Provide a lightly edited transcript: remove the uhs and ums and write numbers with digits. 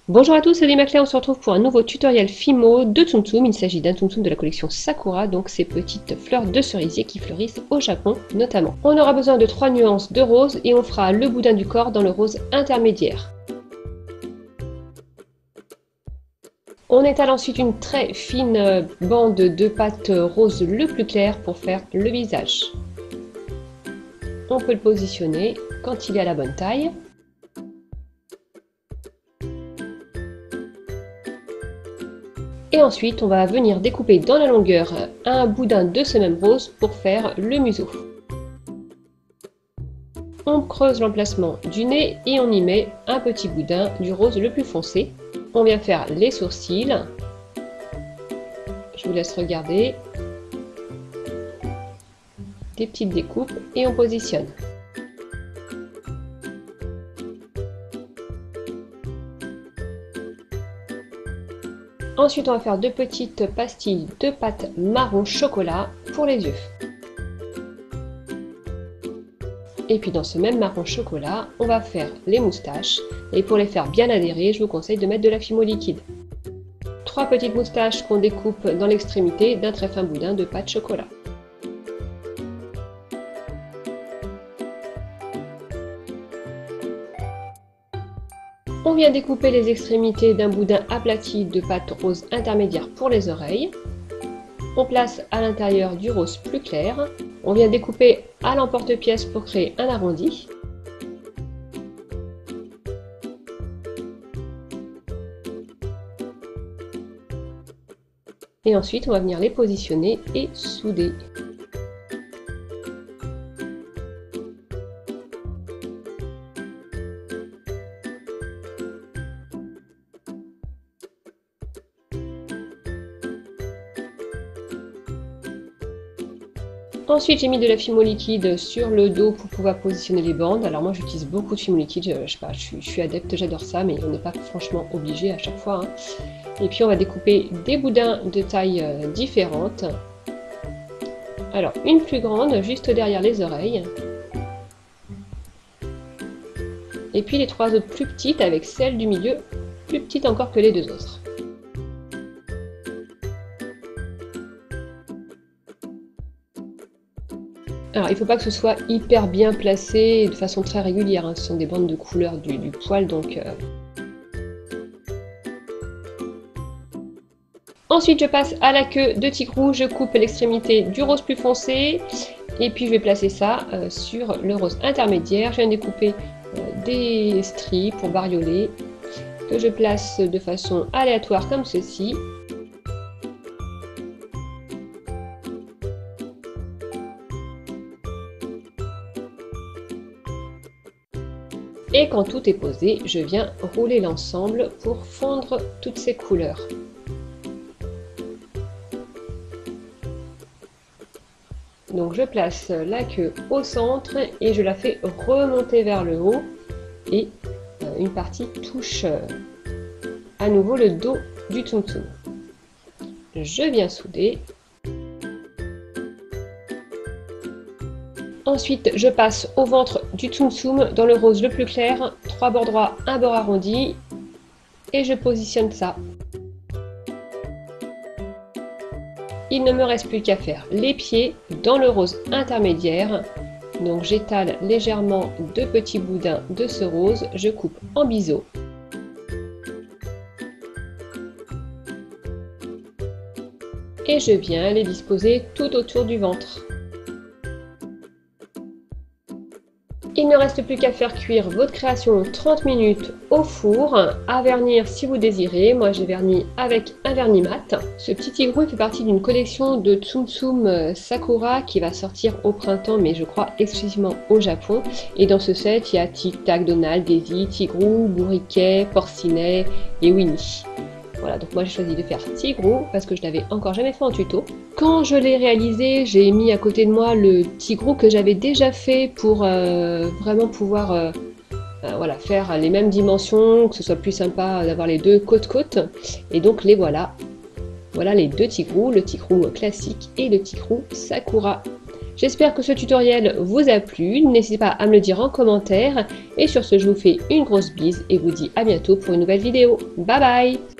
Bonjour à tous, c'est Maclay, on se retrouve pour un nouveau tutoriel Fimo de Tsum Tsum. Il s'agit d'un Tsum Tsum de la collection Sakura, donc ces petites fleurs de cerisier qui fleurissent au Japon notamment. On aura besoin de 3 nuances de rose et on fera le boudin du corps dans le rose intermédiaire. On étale ensuite une très fine bande de pâte rose le plus clair pour faire le visage. On peut le positionner quand il est à la bonne taille. Et ensuite, on va venir découper dans la longueur un boudin de ce même rose pour faire le museau. On creuse l'emplacement du nez et on y met un petit boudin du rose le plus foncé. On vient faire les sourcils. Je vous laisse regarder. Des petites découpes et on positionne. Ensuite, on va faire deux petites pastilles de pâte marron chocolat pour les yeux. Et puis dans ce même marron chocolat, on va faire les moustaches. Et pour les faire bien adhérer, je vous conseille de mettre de la Fimo liquide. 3 petites moustaches qu'on découpe dans l'extrémité d'un très fin boudin de pâte chocolat. On vient découper les extrémités d'un boudin aplati de pâte rose intermédiaire pour les oreilles. On place à l'intérieur du rose plus clair. On vient découper à l'emporte-pièce pour créer un arrondi. Et ensuite, on va venir les positionner et souder. Ensuite, j'ai mis de la Fimo liquide sur le dos pour pouvoir positionner les bandes. Alors moi, j'utilise beaucoup de Fimo liquide, je sais pas, je suis adepte, j'adore ça, mais on n'est pas franchement obligé à chaque fois. Et puis, on va découper des boudins de taille différentes. Alors, une plus grande, juste derrière les oreilles. Et puis les 3 autres plus petites, avec celle du milieu, plus petite encore que les 2 autres. Alors, il ne faut pas que ce soit hyper bien placé et de façon très régulière. Ce sont des bandes de couleur du poil, donc... Ensuite, je passe à la queue de tigrou. Je coupe l'extrémité du rose plus foncé. Et puis, je vais placer ça sur le rose intermédiaire. Je viens découper des stries pour barioler, que je place de façon aléatoire comme ceci. Et quand tout est posé, je viens rouler l'ensemble pour fondre toutes ces couleurs. Donc je place la queue au centre et je la fais remonter vers le haut et une partie touche à nouveau le dos du Tsum Tsum. Je viens souder. Ensuite, je passe au ventre du Tsum Tsum dans le rose le plus clair, 3 bords droits, un bord arrondi, et je positionne ça. Il ne me reste plus qu'à faire les pieds dans le rose intermédiaire. Donc j'étale légèrement 2 petits boudins de ce rose, je coupe en biseau. Et je viens les disposer tout autour du ventre. Il ne reste plus qu'à faire cuire votre création 30 minutes au four, à vernir si vous désirez. Moi j'ai verni avec un vernis mat. Ce petit tigrou fait partie d'une collection de Tsum Tsum Sakura qui va sortir au printemps, mais je crois exclusivement au Japon. Et dans ce set, il y a Tic Tac, Donald, Daisy, Tigrou, Bourriquet, Porcinet et Winnie. Voilà, donc moi j'ai choisi de faire tigrou parce que je l'avais encore jamais fait en tuto. Quand je l'ai réalisé, j'ai mis à côté de moi le tigrou que j'avais déjà fait pour vraiment pouvoir voilà, faire les mêmes dimensions, que ce soit plus sympa d'avoir les deux côte-côte. Et donc les voilà. Voilà les deux tigrous, le tigrou classique et le tigrou Sakura. J'espère que ce tutoriel vous a plu, n'hésitez pas à me le dire en commentaire et sur ce je vous fais une grosse bise et vous dis à bientôt pour une nouvelle vidéo. Bye bye!